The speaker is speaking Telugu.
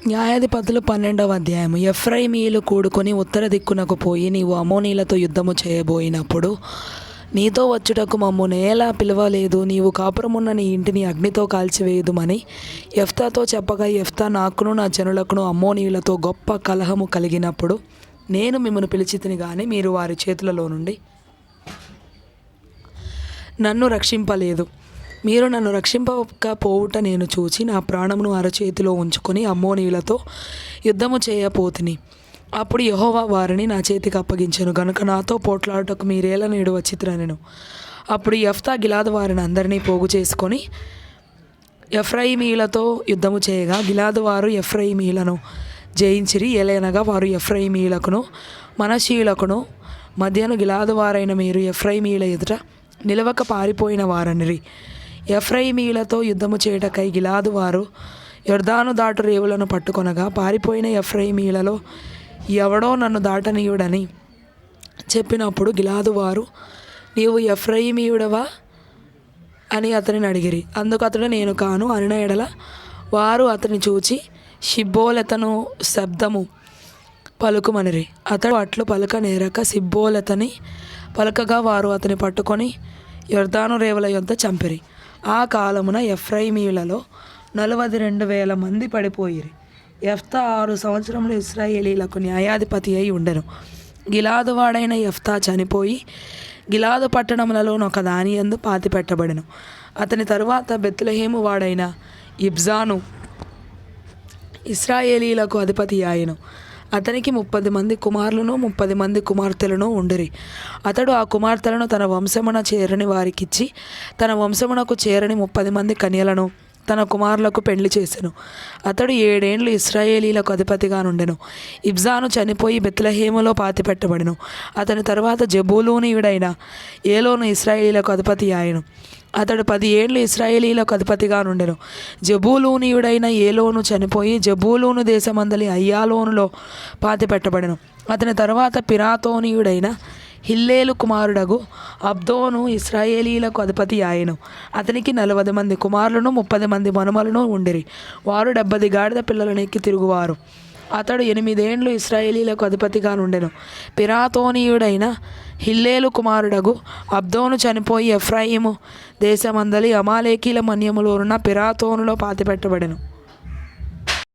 న్యాయాధిపతులు 12వ అధ్యాయము. ఎఫ్రాయిమీయులు కూడుకొని ఉత్తర దిక్కునకు పోయి నీవు అమ్మోనీయులతో యుద్ధము చేయబోయినప్పుడు నీతో వచ్చుటకు మమ్ము నేలా పిలవలేదు, నీవు కాపురమున్న నీ ఇంటిని అగ్నితో కాల్చివేయుదుమని యెఫ్తాతో చెప్పగా, యెఫ్తా నాకును నా జనులకును అమ్మోనీయులతో గొప్ప కలహము కలిగినప్పుడు నేను మిమ్మల్ని పిలిచితిని గాని మీరు వారి చేతులలో నుండి నన్ను రక్షింపలేదు. మీరు నన్ను రక్షింపకపోవుట నేను చూచి నా ప్రాణమును అరచేతిలో ఉంచుకొని అమ్మోనీయులతో యుద్ధము చేయపోతిని. అప్పుడు యెహోవా వారిని నా చేతికి అప్పగించెను గనుక నాతో పోట్లాడుటకు మీరేలా నేడు వచ్చితిరనెను. అప్పుడు యెఫ్తా గిలాదు వారిని అందరినీ పోగు చేసుకొని ఎఫ్రాయిమీయులతో యుద్ధము చేయగా, గిలాదు వారు ఎఫ్రాయిమీయులను జయించిరి. ఏలయనగా వారు ఎఫ్రాయిమీయులకును మనష్షీయులకును మధ్యను గిలాదు వారైన మీరు ఎఫ్రాయిమీయుల ఎదుట నిలవక పారిపోయిన వారనిరి. ఎఫ్రాయిమీయులతో యుద్ధము చేయుటకై గిలాదు వారు యొర్దాను దాటు రేవులను పట్టుకొనగా, పారిపోయిన ఎఫ్రాయిమీయులలో ఎవడో నన్ను దాటనీయుడని చెప్పినప్పుడు గిలాదు వారు నీవు ఎఫ్రాయిమీయుడవా అని అతనిని అడిగిరి. అందుకు అతడు నేను కాను అనిన ఎడల వారు అతని చూచి షిబ్బోలెతను శబ్దము పలుకుమనిరి. అతడు అట్లు పలుక నేరక సిబ్బోలెతని పలుకగా వారు అతని పట్టుకొని యొర్దాను రేవుల యొద్ద చంపిరి. ఆ కాలమున ఎఫ్రాయిమీయులలో 42,000 మంది పడిపోయిరి. యెఫ్తా 6 సంవత్సరములు ఇశ్రాయేలీలకు న్యాయాధిపతి అయి ఉండెను. గిలాదు వాడైన యెఫ్తా చనిపోయి గిలాదు పట్టణములలోనొక దానియందు పాతిపెట్టబడెను. అతని తరువాత బెత్లెహేము వాడైన ఇబ్జాను ఇశ్రాయేలీలకు అధిపతి ఆయెను. అతనికి 30 మంది కుమారులను 30 మంది కుమార్తెలను ఉండిరి. అతడు ఆ కుమార్తెలను తన వంశమున చేరని వారికిచ్చి తన వంశమునకు చేరని 30 మంది కన్యలను తన కుమారులకు పెండ్లి చేసెను. అతడు 7 ఏండ్లు ఇశ్రాయేలీలకు అధిపతిగా నుండెను. ఇబ్జాను చనిపోయి బెత్లెహేములో పాతిపెట్టబడెను. అతని తరువాత జెబూలూనీయుడైన ఏలోను ఇశ్రాయేలీలకు అధిపతి ఆయెను. అతడు 10 ఏండ్లు ఇశ్రాయేలీలకు అధిపతిగా నుండెను. జెబూలూనీయుడైన ఏలోను చనిపోయి జెబూలూను దేశమందలి అయ్యాలోనులో పాతిపెట్టబడెను. అతని తరువాత పిరాతోనీయుడైన హిల్లేలు కుమారుడగు అబ్దోను ఇశ్రాయేలీలకు అధిపతి ఆయెను. అతనికి 40 మంది కుమారులను 30 మంది మనుమలను ఉండిరి. వారు 70 గాడిద పిల్లలను ఎక్కి తిరుగువారు. అతడు 8 ఏండ్లు ఇశ్రాయేలీలకు అధిపతిగా నుండెను. పిరాతోనీయుడైన హిల్లేలు కుమారుడగు అబ్దోను చనిపోయి ఎఫ్రాయిము దేశమందలి అమాలేకీల మన్యములో ఉన్న పిరాతోనులో పాతిపెట్టబడెను.